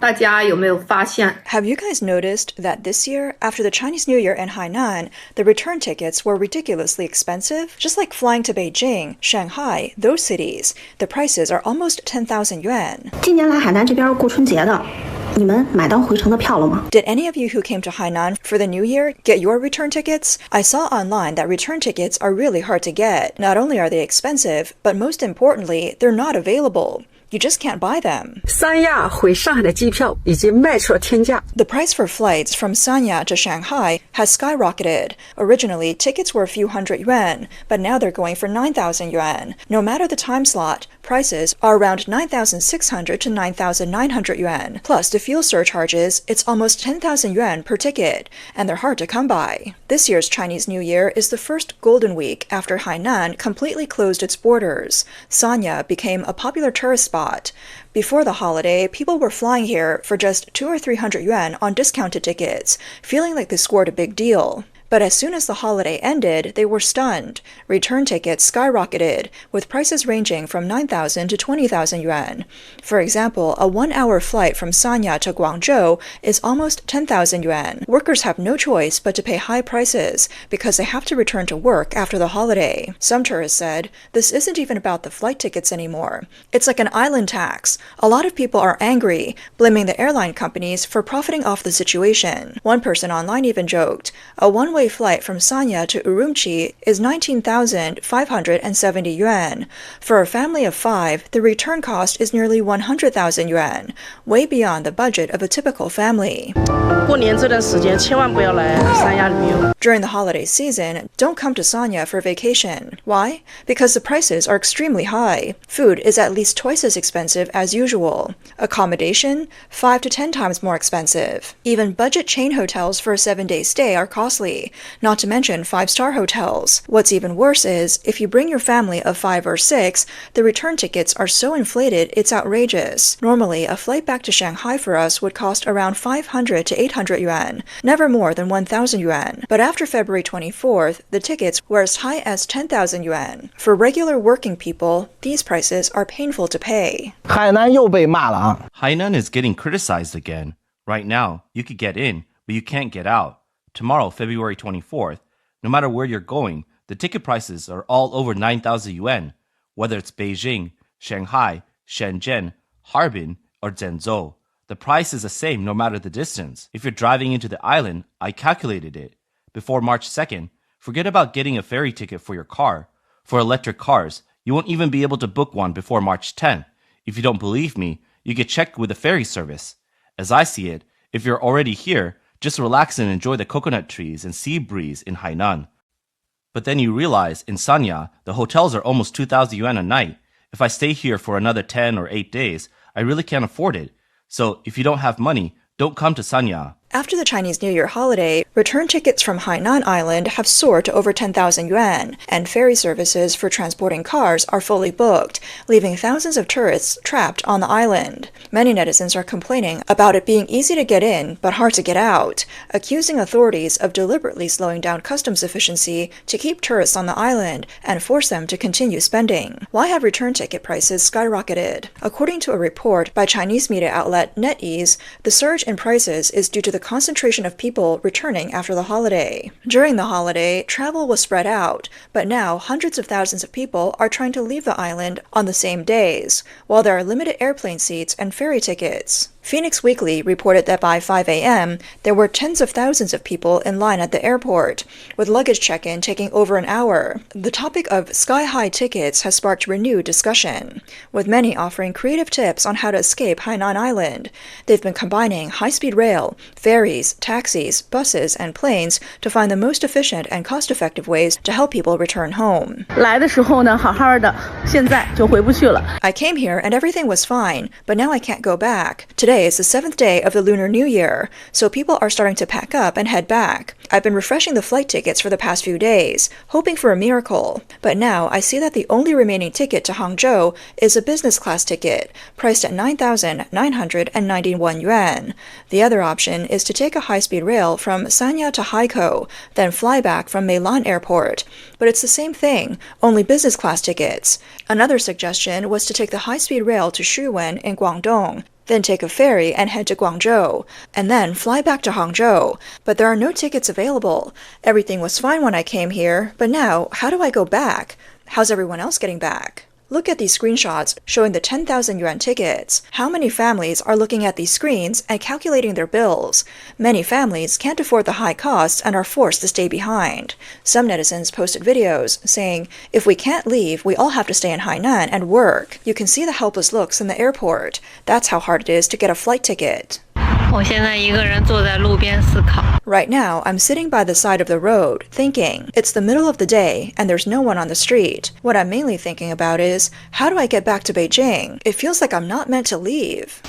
大家有没有发现 Have you guys noticed that this year, after the Chinese New Year in Hainan, the return tickets were ridiculously expensive? Just like flying to Beijing, Shanghai, those cities, the prices are almost 10,000 yuan. 今年来海南这边过春节的，你们买到回程的票了吗？ Did any of you who came to Hainan for the New Year get your return tickets? I saw online that return tickets are really hard to get. Not only are they expensive, but most importantly, they're not available. You just can't buy them. 三亚回上海的机票已经卖出了天价。The price for flights from Sanya to Shanghai has skyrocketed. Originally, tickets were a few hundred yuan, but now they're going for 9,000 yuan. No matter the time slot, prices are around 9,600 to 9,900 yuan. Plus the fuel surcharges, it's almost 10,000 yuan per ticket, and they're hard to come by. This year's Chinese New Year is the first golden week after Hainan completely closed its borders. Sanya became a popular tourist spot. Before the holiday, people were flying here for just 200 or 300 yuan on discounted tickets, feeling like they scored a big deal. But as soon as the holiday ended, they were stunned. Return tickets skyrocketed, with prices ranging from 9,000 to 20,000 yuan. For example, a 1-hour flight from Sanya to Guangzhou is almost 10,000 yuan. Workers have no choice but to pay high prices because they have to return to work after the holiday. Some tourists said, this isn't even about the flight tickets anymore. It's like an island tax. A lot of people are angry, blaming the airline companies for profiting off the situation. One person online even joked, a one-way flight from Sanya to Urumqi is 19,570 yuan. For a family of 5, the return cost is nearly 100,000 yuan, way beyond the budget of a typical family. 过年这段时间千万不要来三亚旅游。 During the holiday season, don't come to Sanya for vacation. Why? Because the prices are extremely high. Food is at least twice as expensive as usual. Accommodation, 5 to 10 times more expensive. Even budget chain hotels for a 7-day stay are costly, not to mention 5-star hotels. What's even worse is, if you bring your family of 5 or 6, the return tickets are so inflated it's outrageous. Normally, a flight back to Shanghai for us would cost around 500 to 800 yuan, never more than 1,000 yuan. But after February 24th, the tickets were as high as 10,000 yuan. For regular working people, these prices are painful to pay. 海南又被骂了啊 Hainan is getting criticized again. Right now, you could get in, but you can't get out. Tomorrow, February 24th, no matter where you're going, the ticket prices are all over 9,000 yuan, whether it's Beijing, Shanghai, Shenzhen, Harbin, or Zhengzhou. The price is the same no matter the distance. If you're driving into the island, I calculated it. Before March 2nd, forget about getting a ferry ticket for your car. For electric cars, you won't even be able to book one before March 10th. If you don't believe me, you can check with the ferry service. As I see it, if you're already here, just relax and enjoy the coconut trees and sea breeze in Hainan. But then you realize in Sanya, the hotels are almost 2,000 yuan a night. If I stay here for another 10 or 8 days, I really can't afford it. So if you don't have money, don't come to Sanya. After the Chinese New Year holiday, return tickets from Hainan Island have soared to over 10,000 yuan, and ferry services for transporting cars are fully booked, leaving thousands of tourists trapped on the island. Many netizens are complaining about it being easy to get in but hard to get out, accusing authorities of deliberately slowing down customs efficiency to keep tourists on the island and force them to continue spending. Why have return ticket prices skyrocketed? According to a report by Chinese media outlet NetEase, the surge in prices is due to the concentration of people returning after the holiday. During the holiday, travel was spread out, but now hundreds of thousands of people are trying to leave the island on the same days, while there are limited airplane seats and ferry tickets. Phoenix Weekly reported that by 5 a.m., there were tens of thousands of people in line at the airport, with luggage check-in taking over an hour. The topic of sky-high tickets has sparked renewed discussion, with many offering creative tips on how to escape Hainan Island. They've been combining high-speed rail, ferries, taxis, buses, and planes to find the most efficient and cost-effective ways to help people return home. 来的时候呢，好好的，现在就回不去了。 I came here and everything was fine, but now I can't go back. Today is the 7th day of the Lunar New Year, so people are starting to pack up and head back. I've been refreshing the flight tickets for the past few days, hoping for a miracle. But now I see that the only remaining ticket to Hangzhou is a business class ticket, priced at 9,991 yuan. The other option is to take a high-speed rail from Sanya to Haikou, then fly back from Meilan Airport. But it's the same thing, only business class tickets. Another suggestion was to take the high-speed rail to Shuwen in Guangdong. then take a ferry and head to Guangzhou, and then fly back to Hangzhou. But there are no tickets available. Everything was fine when I came here, but now, how do I go back? How's everyone else getting back? Look at these screenshots showing the 10,000 yuan tickets. How many families are looking at these screens and calculating their bills? Many families can't afford the high costs and are forced to stay behind. Some netizens posted videos saying, if we can't leave, we all have to stay in Hainan and work. You can see the helpless looks in the airport. That's how hard it is to get a flight ticket. Right now, I'm sitting by the side of the road, thinking, it's the middle of the day, and there's no one on the street. What I'm mainly thinking about is, how do I get back to Beijing? It feels like I'm not meant to leave.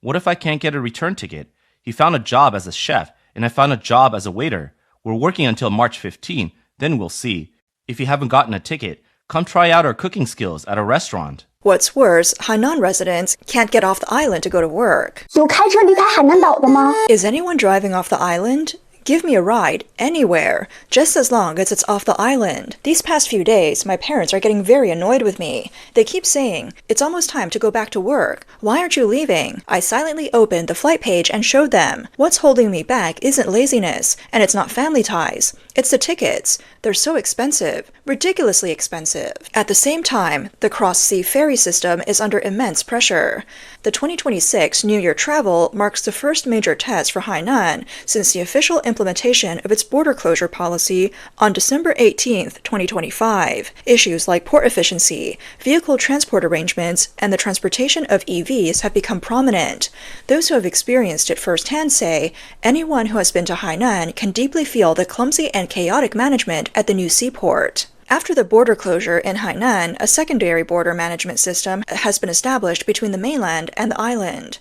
What if I can't get a return ticket? He found a job as a chef, and I found a job as a waiter. We're working until March 15, then we'll see. If you haven't gotten a ticket, come try out our cooking skills at a restaurant. What's worse, Hainan residents can't get off the island to go to work. 有开车离开海南岛的吗？ Is anyone driving off the island? Give me a ride, anywhere, just as long as it's off the island. These past few days, my parents are getting very annoyed with me. They keep saying, it's almost time to go back to work. Why aren't you leaving? I silently opened the flight page and showed them. What's holding me back isn't laziness, and it's not family ties. It's the tickets. They're so expensive, ridiculously expensive. At the same time, the cross-sea ferry system is under immense pressure. The 2026 New Year travel marks the first major test for Hainan since the official implementation of its border closure policy on December 18, 2025. Issues like port efficiency, vehicle transport arrangements, and the transportation of EVs have become prominent. Those who have experienced it firsthand say, anyone who has been to Hainan can deeply feel the clumsy and chaotic management at the new seaport. After the border closure in Hainan, a secondary border management system has been established between the mainland and the island.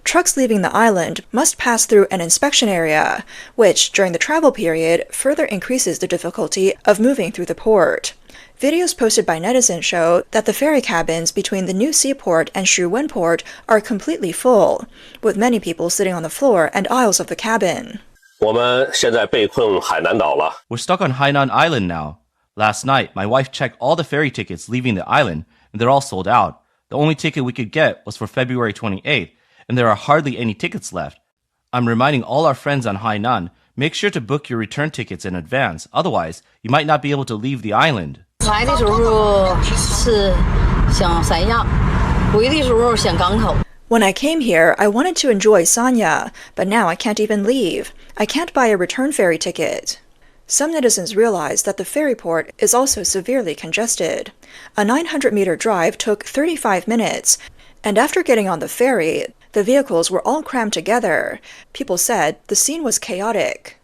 Trucks leaving the island must pass through an inspection area, which, during the travel period, further increases the difficulty of moving through the port. Videos posted by netizens show that the ferry cabins between the new seaport and Shiwen port are completely full, with many people sitting on the floor and aisles of the cabin. We're stuck on Hainan Island now. Last night, my wife checked all the ferry tickets leaving the island, and they're all sold out. The only ticket we could get was for February 28th, and there are hardly any tickets left. I'm reminding all our friends on Hainan, make sure to book your return tickets in advance, otherwise, you might not be able to leave the island. When I came here, I wanted to enjoy Sanya, but now I can't even leave. I can't buy a return ferry ticket. Some netizens realize that the ferry port is also severely congested. A 900-meter drive took 35 minutes, and after getting on the ferry, the vehicles were all crammed together. People said the scene was chaotic.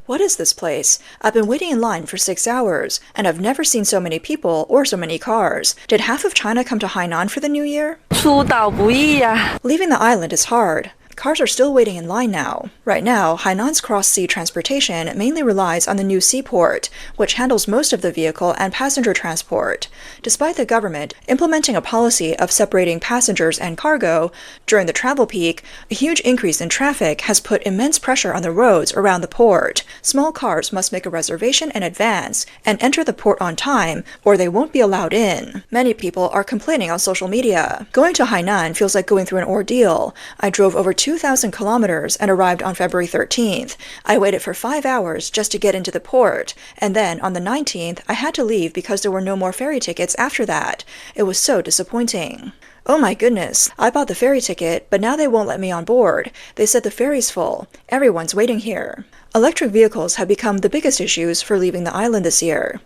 What is this place? I've been waiting in line for 6 hours, and I've never seen so many people or so many cars. Did half of China come to Hainan for the New Year? Leaving the island is hard. Cars are still waiting in line now. Right now, Hainan's cross-sea transportation mainly relies on the new seaport, which handles most of the vehicle and passenger transport. Despite the government implementing a policy of separating passengers and cargo, during the travel peak, a huge increase in traffic has put immense pressure on the roads around the port. Small cars must make a reservation in advance and enter the port on time, or they won't be allowed in. Many people are complaining on social media. Going to Hainan feels like going through an ordeal. I drove over 2,000 kilometers and arrived on February 13th. I waited for 5 hours just to get into the port, and then on the 19th, I had to leave because there were no more ferry tickets after that. It was so disappointing. Oh my goodness, I bought the ferry ticket, but now they won't let me on board. They said the ferry's full. Everyone's waiting here. Electric vehicles have become the biggest issues for leaving the island this year.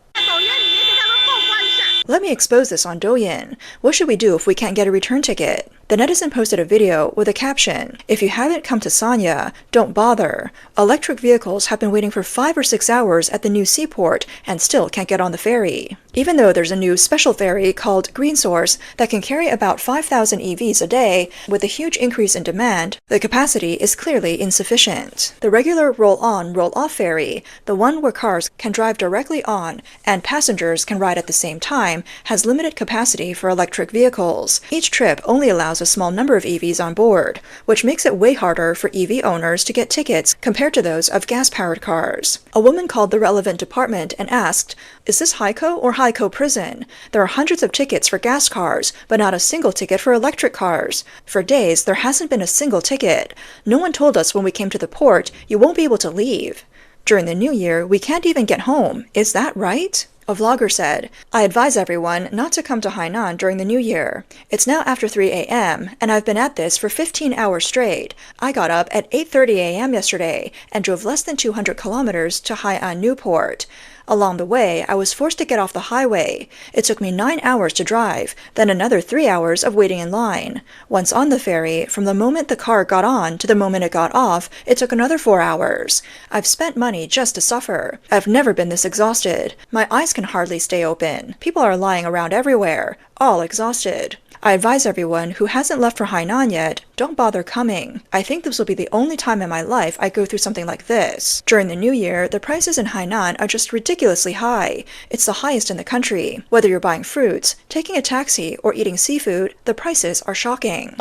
Let me expose this on Douyin. What should we do if we can't get a return ticket? The netizen posted a video with a caption, "If you haven't come to Sanya, don't bother. Electric vehicles have been waiting for 5 or 6 hours at the new seaport and still can't get on the ferry." Even though there's a new special ferry called Green Source that can carry about 5,000 EVs a day, with a huge increase in demand, the capacity is clearly insufficient. The regular roll-on, roll-off ferry, the one where cars can drive directly on and passengers can ride at the same time, has limited capacity for electric vehicles. Each trip only allows allows a small number of EVs on board, which makes it way harder for EV owners to get tickets compared to those of gas-powered cars. A woman called the relevant department and asked, "Is this Haikou or Haikou Prison? There are hundreds of tickets for gas cars, but not a single ticket for electric cars. For days, there hasn't been a single ticket. No one told us when we came to the port, you won't be able to leave. During the new year, we can't even get home. Is that right?" A vlogger said, "I advise everyone not to come to Hainan during the new year. It's now after 3 a.m., and I've been at this for 15 hours straight. I got up at 8:30 a.m. yesterday and drove less than 200 kilometers to Hainan Newport. Along the way, I was forced to get off the highway. It took me 9 hours to drive, then another 3 hours of waiting in line. Once on the ferry, from the moment the car got on to the moment it got off, it took another 4 hours. I've spent money just to suffer. I've never been this exhausted. My eyes can hardly stay open. People are lying around everywhere, all exhausted. I advise everyone who hasn't left for Hainan yet, don't bother coming. I think this will be the only time in my life I go through something like this. During the new year, the prices in Hainan are just ridiculously high. It's the highest in the country. Whether you're buying fruits, taking a taxi, or eating seafood, the prices are shocking."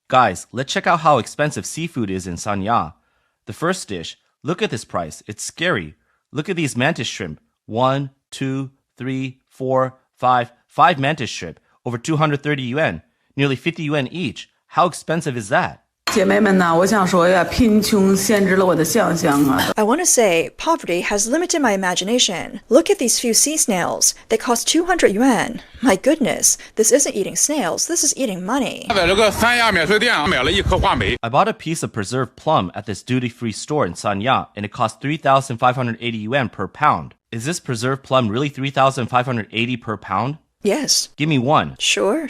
Guys, let's check out how expensive seafood is in Sanya. The first dish, look at this price. It's scary. Look at these mantis shrimp. 1, 2, 3, 4, 5 mantis shrimp, over 230 yuan, nearly 50 yuan each. How expensive is that? 姐妹们呢，我想说呀，贫穷限制了我的想象啊。 I want to say, poverty has limited my imagination. Look at these few sea snails. They cost 200 yuan. My goodness, this isn't eating snails, this is eating money. 在这个三亚免税店买了一颗话梅。 I bought a piece of preserved plum at this duty-free store in Sanya, and it cost 3,580 yuan per pound. Is this preserved plum really 3,580 per pound? Yes. Give me one. Sure.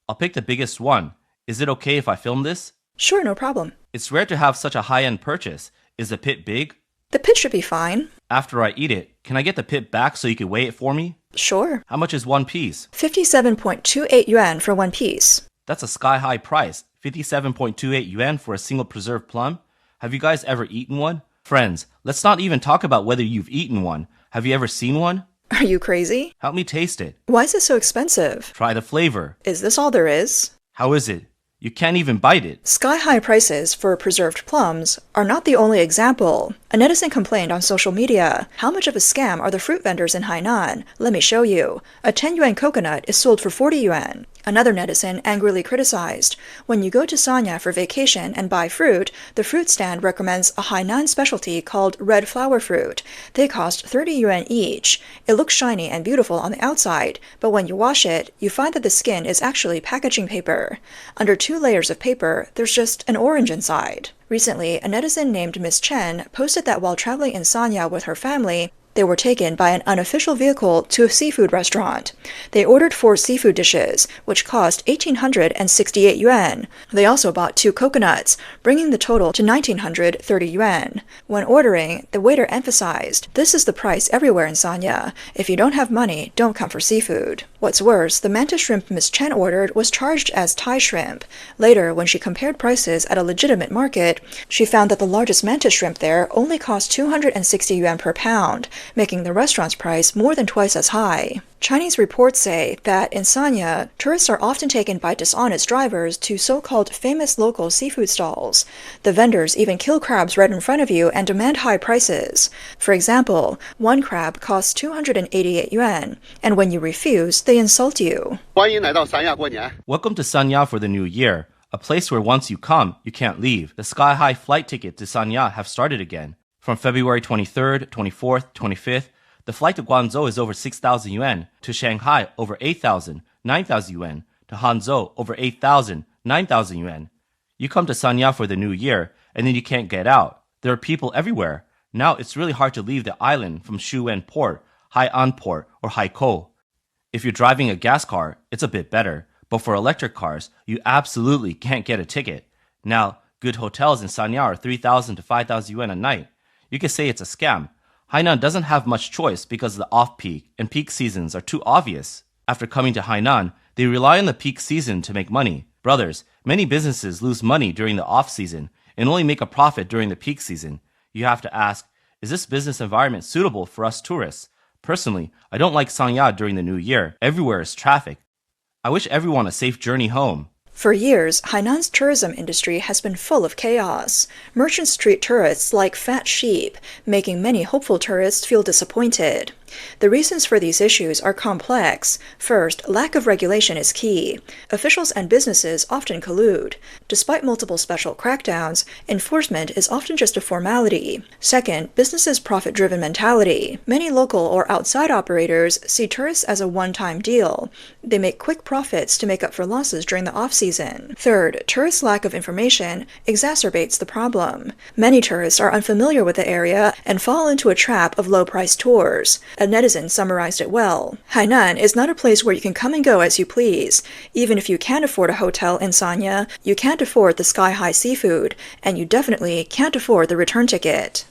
I'll pick the biggest one. Is it okay if I film this? Sure, no problem. It's rare to have such a high-end purchase. Is the pit big? The pit should be fine. After I eat it, can I get the pit back so you can weigh it for me? Sure. How much is one piece? 57.28 yuan for one piece. That's a sky-high price. 57.28 yuan for a single preserved plum? Have you guys ever eaten one? Friends, let's not even talk about whether you've eaten one. Have you ever seen one? Are you crazy? Help me taste it. Why is it so expensive? Try the flavor. Is this all there is? How is it? You can't even bite it. Sky-high prices for preserved plums are not the only example. A netizen complained on social media, "How much of a scam are the fruit vendors in Hainan? Let me show you. A 10 yuan coconut is sold for 40 yuan. Another netizen angrily criticized, "When you go to Sanya for vacation and buy fruit, the fruit stand recommends a Hainan specialty called red flower fruit. They cost 30 yuan each. It looks shiny and beautiful on the outside, but when you wash it, you find that the skin is actually packaging paper. Under 2 layers of paper, there's just an orange inside." Recently, a netizen named Miss Chen posted that while traveling in Sanya with her family, they were taken by an unofficial vehicle to a seafood restaurant. They ordered 4 seafood dishes, which cost 1,868 yuan. They also bought 2 coconuts, bringing the total to 1,930 yuan. When ordering, the waiter emphasized, "This is the price everywhere in Sanya. If you don't have money, don't come for seafood." What's worse, the mantis shrimp Miss Chen ordered was charged as Thai shrimp. Later, when she compared prices at a legitimate market, she found that the largest mantis shrimp there only cost 260 yuan per pound, making the restaurant's price more than twice as high. Chinese reports say that in Sanya, tourists are often taken by dishonest drivers to so-called famous local seafood stalls. The vendors even kill crabs right in front of you and demand high prices. For example, one crab costs 288 yuan, and when you refuse, they insult you. 欢迎来到三亚过年。 Welcome to Sanya for the new year, a place where once you come, you can't leave. The sky-high flight tickets to Sanya have started again. From February 23rd, 24th, 25th, the flight to Guangzhou is over 6,000 yuan, to Shanghai over 8,000, 9,000 yuan, to Hangzhou over 8,000, 9,000 yuan. You come to Sanya for the new year, and then you can't get out. There are people everywhere. Now it's really hard to leave the island from Shuwen Port, Hainan Port, or Haikou. If you're driving a gas car, it's a bit better, but for electric cars, you absolutely can't get a ticket. Now, good hotels in Sanya are 3,000 to 5,000 yuan a night. You could say it's a scam. Hainan doesn't have much choice because the off-peak and peak seasons are too obvious. After coming to Hainan, they rely on the peak season to make money. Brothers, many businesses lose money during the off-season and only make a profit during the peak season. You have to ask, is this business environment suitable for us tourists? Personally, I don't like Sanya during the new year. Everywhere is traffic. I wish everyone a safe journey home. For years, Hainan's tourism industry has been full of chaos. Merchants treat tourists like fat sheep, making many hopeful tourists feel disappointed. The reasons for these issues are complex. First, lack of regulation is key. Officials and businesses often collude. Despite multiple special crackdowns, enforcement is often just a formality. Second, businesses' profit-driven mentality. Many local or outside operators see tourists as a one-time deal. They make quick profits to make up for losses during the off-season. Third, tourists' lack of information exacerbates the problem. Many tourists are unfamiliar with the area and fall into a trap of low-priced tours. A netizen summarized it well. Hainan is not a place where you can come and go as you please. Even if you can afford a hotel in Sanya, you can't afford the sky-high seafood, and you definitely can't afford the return ticket.